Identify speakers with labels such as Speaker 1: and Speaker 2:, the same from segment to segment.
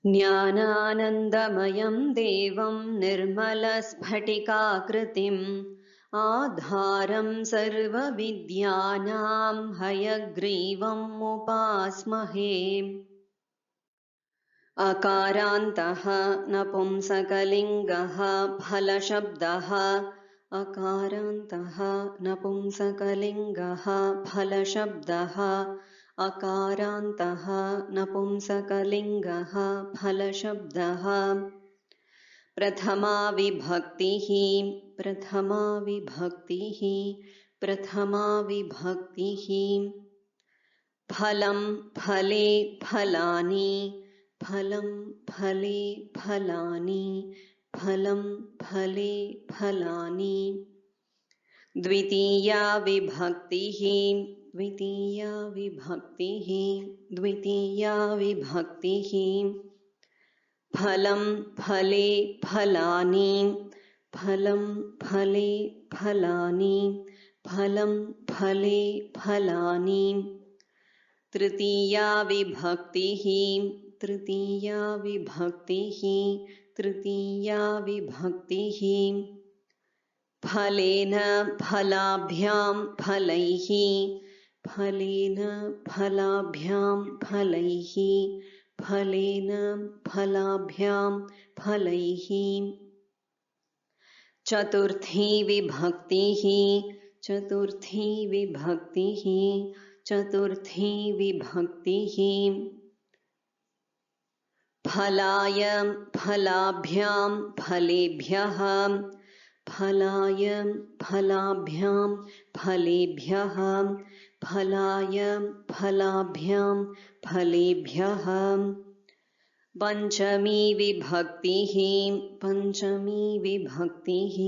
Speaker 1: ज्ञानानन्दमयं देवं निर्मलस्फटिकाकृतिम् आधारं सर्वविद्यानां हयग्रीवम् उपास्महे। अकारान्तः नपुंसकलिङ्गः फलशब्दः अकारान्तः नपुंसकलिङ्गः फलशब्दः अकारान्तः नपुंसकलिङ्गः फलशब्दः प्रथमा विभक्तिः प्रथमा विभक्तिः प्रथमा विभक्तिः फलं फले फलानि फलं फले फलानि फलं फले फलानि द्वितीया विभक्तिः द्वितीया विभक्तिः द्वितीया विभक्तिः फलं फले फलानि फलं फले फलानि फलं फले फलानि तृतीया विभक्तिः तृतीया विभक्तिः तृतीया विभक्तिः फलेन फलाभ्यां फलैः फलेन फलाभ्यां फलैः फलेन फलाभ्यां फलैः चतुर्थी विभक्तिः चतुर्थी विभक्तिः चतुर्थी विभक्तिः फलाय फलाभ्यां फलेभ्यः फलाय फलाभ्यां फलेभ्यः फलाय फलाभ्यां फलेभ्यः पञ्चमी विभक्तिः पञ्चमी विभक्तिः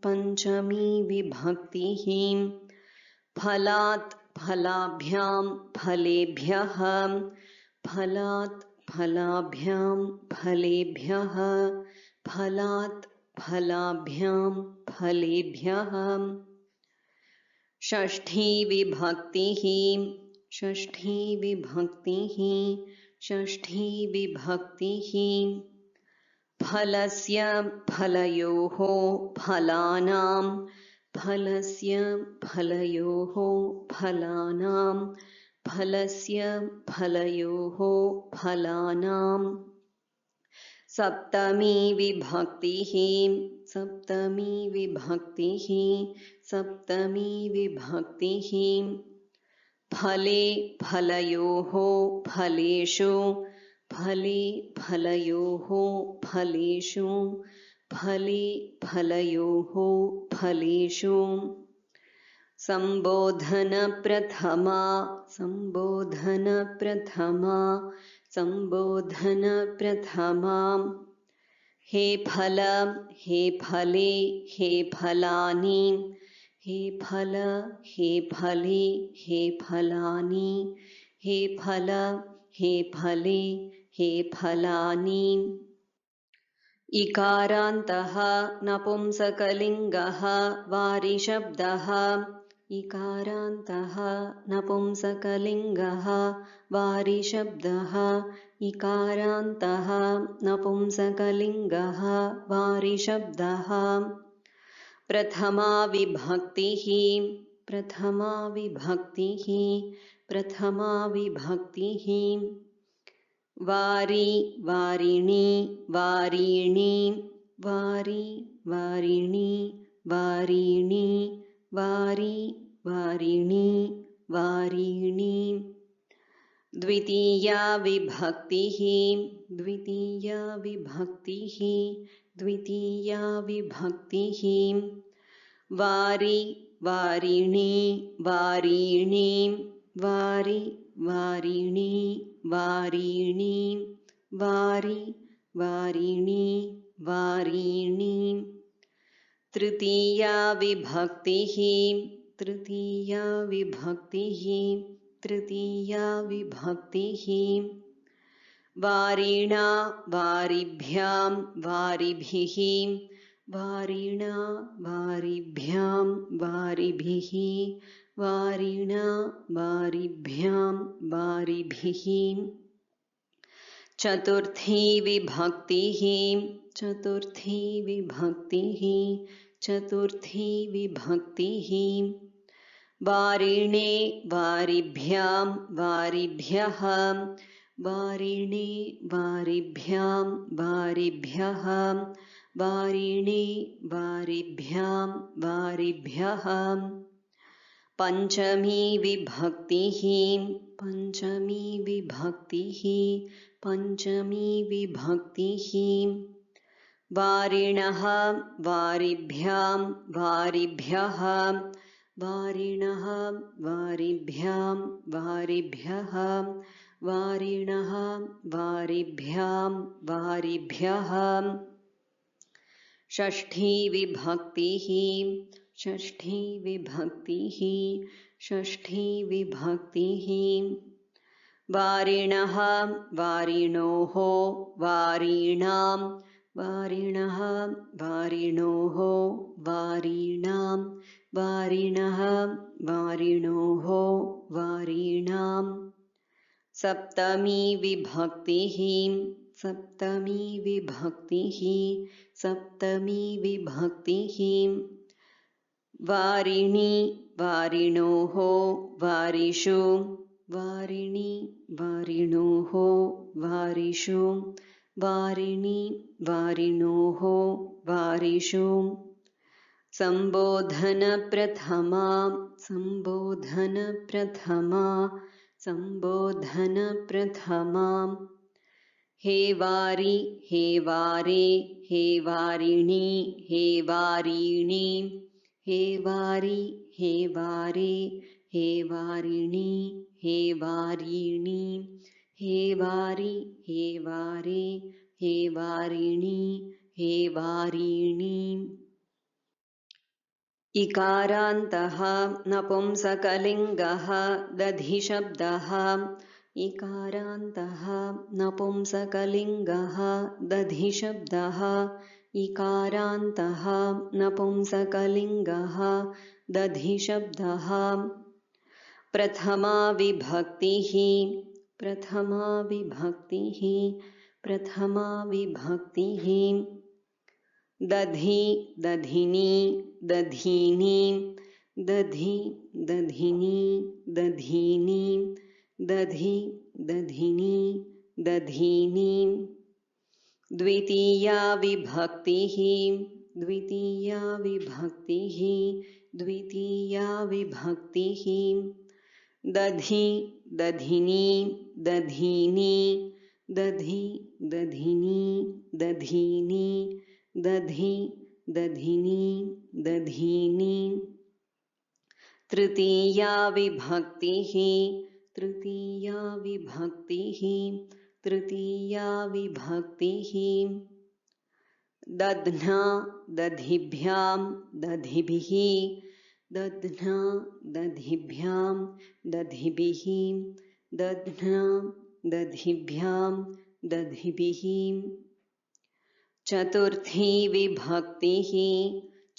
Speaker 1: पञ्चमी विभक्तिः फलात् फलाभ्यां फलेभ्यः फलात् फलाभ्यां फलेभ्यः फलात् फलाभ्यां फलेभ्यः षष्ठी विभक्तिः षष्ठी विभक्तिः षष्ठी विभक्तिः फलस्य फलयोः फलानां फलस्य फलयोः फलानां फलस्य फलयोः फलानां सप्तमी विभक्तिः सप्तमी विभक्तिः सप्तमी विभक्तिः फले फलयोः फलेषु फले फलयोः फलेषु फले फलयोः फलेषु संबोधन प्रथमा संबोधन प्रथमा संबोधन प्रथमा हे फल हे फले हे फलानि हे फल हे फले हे फलानि हे फल हे फले हे फलानि इकारान्तः नपुंसकलिङ्गः वारिशब्दः इकारान्तः नपुंसकलिङ्गः वारिशब्दः इकारान्तः नपुंसकलिङ्गः वारिशब्दः प्रथमा विभक्तिः प्रथमा विभक्तिः प्रथमा विभक्तिः वारी वारिणी वारिणी वारी वारिणी वारिणी वारी वारिणी वारिणी द्वितीया विभक्तिः द्वितीया विभक्तिः द्वितीया विभक्तिः वारी वारिणी वारिणी वारी वारिणी वारिणी वारी वारिणी वारिणी तृतीया विभक्तिः तृतीया विभक्तिः तृतीया विभक्तिः वारिणा वारिभ्यां वारिभिः वारिणा वारिभ्यां वारिभिः वारिणा वारिभ्यां वारिभिः चतुर्थी विभक्तिः चतुर्थी विभक्तिः चतुर्थी विभक्तिः वारिणे वारिभ्यां वारिभ्यः वारिणे वारिभ्यां वारिभ्यः वारिणे वारिभ्यां वारिभ्यः पंचमी विभक्तिः पंचमी विभक्तिः पंचमी विभक्तिः वारिणः वारिभ्यां वारिभ्यः वारिणः वारिभ्यां वारिभ्यः वारिणः वारिभ्यां वारिभ्यः षष्ठी विभक्तिः षष्ठी विभक्तिः षष्ठी विभक्तिः वारिणः वारिणोः वारिणां वारिणः वारिणोः वारिणां वारिणः वारिणोः वारिणां सप्तमी विभक्तिः सप्तमी विभक्तिः सप्तमी विभक्तिः वारिणी वारिणोः वारिषु वारिणी वारिणोः वारिषु वारिणी वारिणोः वारिषु संबोधनप्रथमा संबोधनप्रथमा संबोधनप्रथमा हे वारि हे वारे हे वारिणी हे वारिणी हे वारि हे वारे हे वारिणी हे वारिणी हे वारि हे वारे हे वारिणी हे वारिणी इकारान्तः नपुंसकलिङ्गः दधिशब्दः इकारान्तः नपुंसकलिङ्गः दधिशब्दः इकारान्तः नपुंसकलिङ्गः दधिशब्दः प्रथमा विभक्तिः प्रथमा विभक्तिः प्रथमा विभक्तिः दधि दधिनी दधीनी दधि दधिनी दधीनी दधि दधिनी दधीनी द्वितीया विभक्तिः द्वितीया विभक्तिः द्वितीया विभक्तिः दधि दधिनी दधीनी दधि दधिनी दधीनी दधि दधिनी दधीनी तृतीया विभक्तिः तृतीया विभक्तिः तृतीया विभक्तिः दध्ना दधिभ्यां दधिभिः दध्ना दधिभ्यां दधिभिः दध्ना दधिभ्यां दधिभिः चतुर्थी विभक्तिः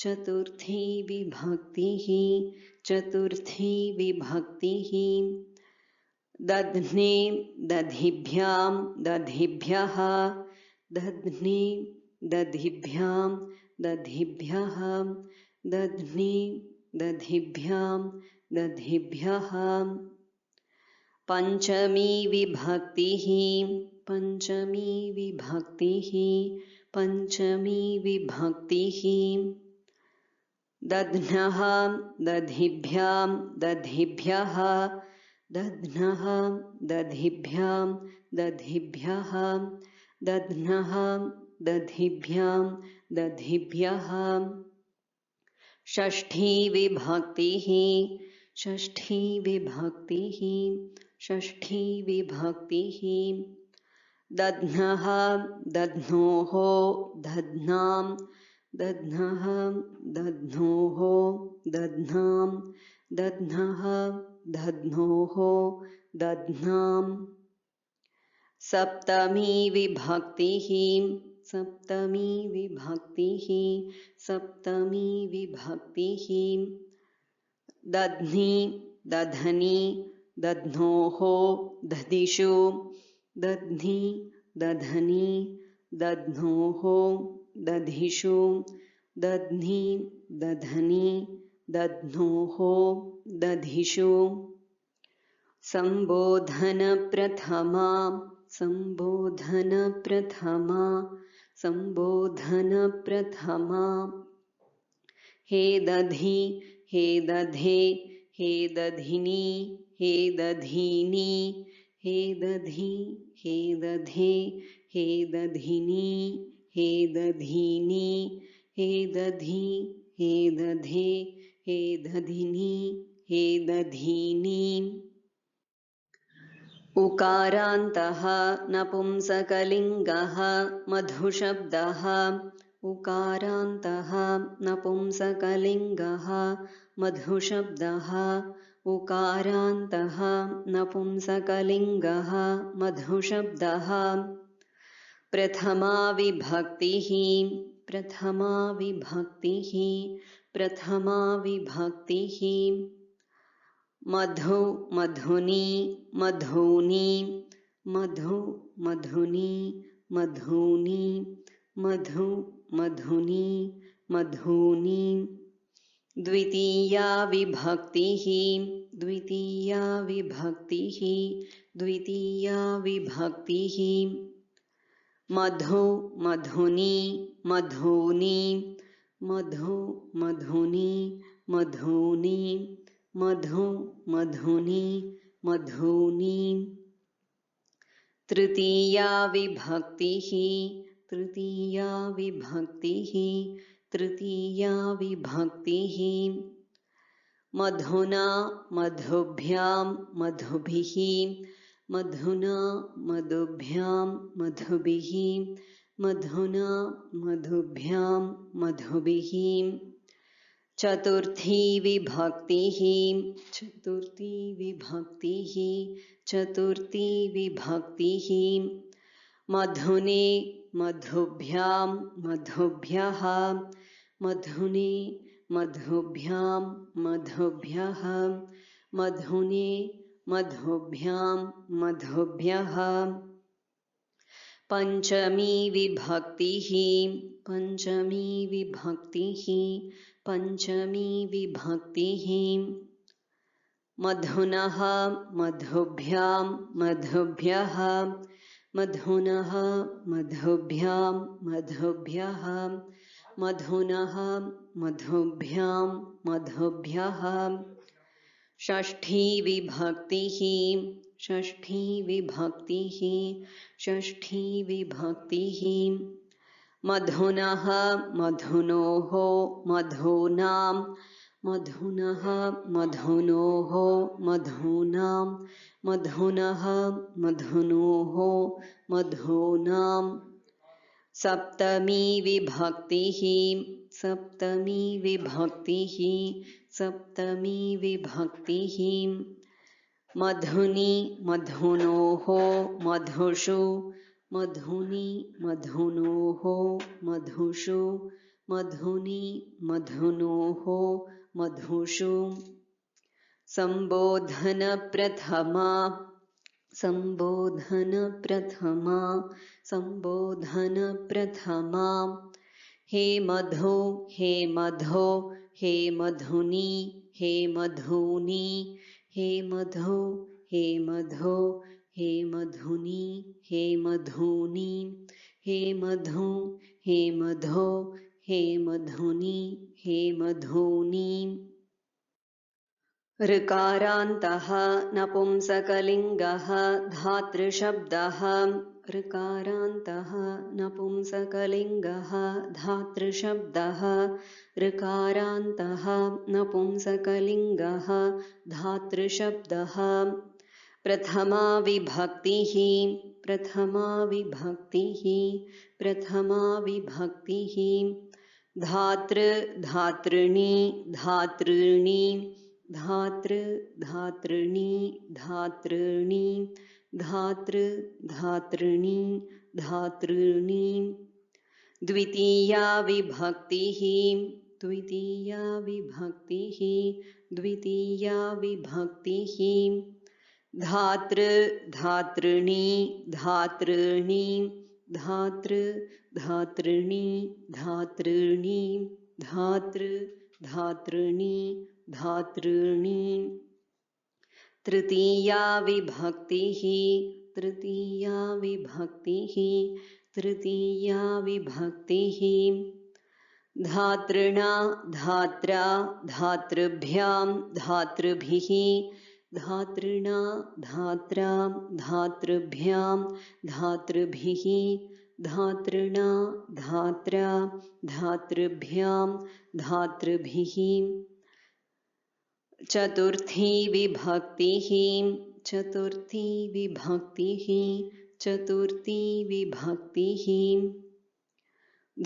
Speaker 1: चतुर्थी विभक्तिः चतुर्थी विभक्तिः दध्ने दधिभ्यां दधिभ्यः दध्ने दधिभ्यां दधिभ्यः दध्ने दधिभ्यां दधिभ्यः पंचमी विभक्तिः पंचमी विभक्तिः पंचमी विभक्तिः दध्नः दधिभ्यां दधिभ्यः दध्नः दधिभ्यां दधिभ्यः दध्नः दधिभ्यां दधिभ्यः षष्ठी विभक्तिः षष्ठी विभक्तिः षष्ठी विभक्तिः दध्नः दध्नोः दध्नां दध्नः दध्नोः दध्नां दध्नः दध्नोः दध्नां सप्तमी विभक्तिः सप्तमी विभक्तिः सप्तमी विभक्तिः दध्नि दधनी दध्नोः दधिषु दध्नि दधनी दध्नोः दधिषु दध्नी दधनी दध्नोः दधिषु संबोधन प्रथमा संबोधन प्रथमा संबोधन प्रथमा हे दधि हे दधे हे दधिनी हे दधीनी हे दधि हे दधे हे दधिनी हे दधीनी हे दधि हे दधे हे दधिनी हे दधीनी उकारान्तः नपुंसकलिङ्गः मधुशब्दः उकारान्तः नपुंसकलिङ्गः मधुशब्दः उकारान्तः नपुंसकलिङ्गः मधुशब्दः प्रथमा विभक्तिः प्रथमा विभक्तिः प्रथमा विभक्तिः मधु मधुनी मधूनी मधु मधुनी मधूनी मधु मधुनी मधूनी द्वितीया विभक्तिः द्वितीया विभक्तिः द्वितीया विभक्तिः मधु मधुनी मधूनी मधु मधुनी मधूनी मधु मधुनी मधूनी तृतीया विभक्तिः तृतीया विभक्तिः तृतीया विभक्तिः मधुना मधुभ्यां मधुभिः मधुना मधुभ्यां मधुभिः मधुना मधुभ्यां मधुभिः चतुर्थी विभक्तिः चतुर्थी विभक्तिः चतुर्थी विभक्तिः मधुने मधुभ्यां मधुभ्यः मधुने मधुभ्यां मधुभ्यः मधुने मधुभ्यां मधुभ्यः पंचमी विभक्तिः पंचमी विभक्तिः पंचमी विभक्तिः मधुनः मधुभ्यां मधुभ्यः मधुनः मधुभ्यां मधुभ्यः मधुनः मधुभ्यां मधुभ्यः षष्ठी विभक्तिः षष्ठी विभक्तिः षष्ठी विभक्तिः मधुनः मधुनोः मधूनां मधुनः मधुनोः मधूनां मधुनः मधुनोः मधूनां सप्तमी विभक्तिः सप्तमी विभक्तिः सप्तमी विभक्तिः मधुनी मधुनोः मधुषु मधुनी मधुनोः मधुषु मधुनी मधुनोः मधुषु संबोधन प्रथमा संबोधन प्रथमा संबोधन प्रथमा हे मधु हे मधो हे मधुनी हे मधूनी हे मधो हे मधो हे मधुनी हे मधूनी हे मधु हे मधो हे मधुनी हे मधूनी ऋकारान्तः नपुंसकलिङ्गः धातृशब्दः ऋकारान्तः नपुंसकलिङ्गः धातृशब्दः ऋकारान्तः नपुंसकलिङ्गः धातृशब्दः प्रथमा विभक्तिः प्रथमा विभक्तिः प्रथमा विभक्तिः धातृ धातृणी धातॄणि धातृ धातृणी धातॄणि धातृ धातृणी धातॄणि द्वितीया विभक्तिः द्वितीया विभक्तिः द्वितीया विभक्तिः धातृ धातृणी धातॄणि धातृ धातृणी धातॄणि धातृ धातृणी धातॄणि तृतीया विभक्तिः तृतीया विभक्तिः तृतीया विभक्तिः धातृणा धात्रा धातृभ्यां धातृभिः धातृणा धात्रा धातृभ्यां धातृभिः धातृणा धात्रा धातृभ्यां धातृभिः चतुर्थी विभक्तिः चतुर्थी विभक्तिः चतुर्थी विभक्तिः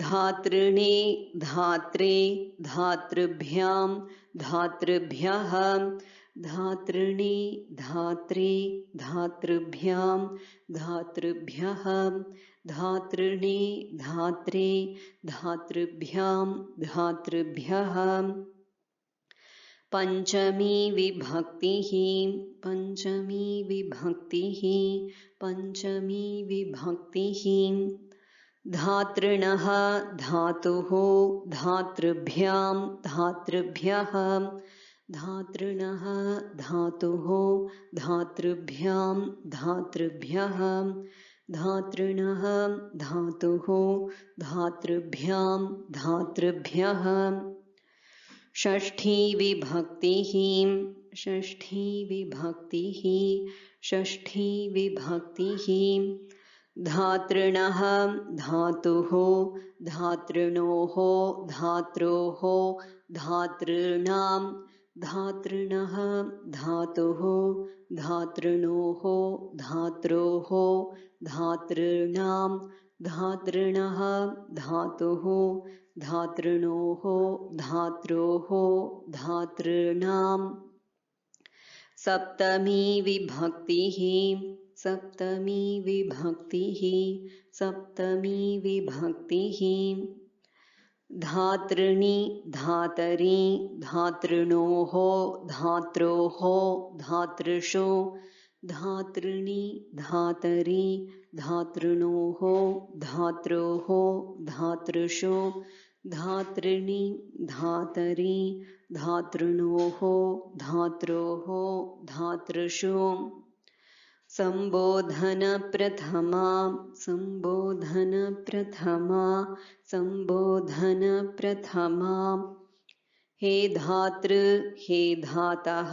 Speaker 1: धातृणे धात्रे धातृभ्यां धातृभ्यः धातृणे धात्रे धातृभ्यां धातृभ्यः धातृणे धात्रे धातृभ्यां धातृभ्यः पंचमी विभक्तिः पंचमी विभक्तिः पंचमी विभक्तिः धातृणः धातुः धातृभ्यां धातृभ्यः धातृणः धातुः धातृभ्यां धातृभ्यः धातृणः धातुः धातृभ्यां धातृभ्यः षष्ठी विभक्तिः षष्ठी विभक्तिः षष्ठी विभक्तिः धातृणः धातुः धातृणोः धात्रोः धातॄणां धातृणः धातुः धातृणोः धात्रोः धातॄणां धातृणः धातुः धातृणोः धात्रोः धातॄणां सप्तमी विभक्तिः सप्तमी विभक्तिः सप्तमी विभक्तिः धातृणि धातरि धातृणोः धात्रोः धातृषु धातृणि धातरि धातृणोः धात्रोः धातृषु धातृणि धातरि धातृणोः धात्रोः धातृषु संबोधन प्रथमा संबोधन प्रथमा संबोधन प्रथमा हे धातृ हे धातः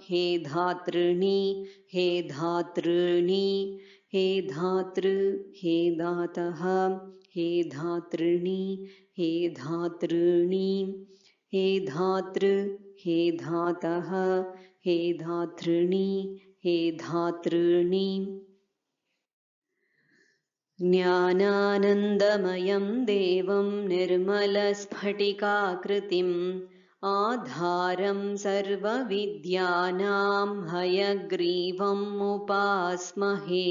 Speaker 1: हे धातॄणि हे धातॄणि हे धातृ हे दातः हे धातॄणि हे धातॄणि हे धातृ हे धातः हे धातॄणि हे धातॄणि ज्ञानानन्दमयं देवं निर्मलस्फटिकाकृतिम् आधारं सर्वविद्यानां हयग्रीवम् उपास्महे।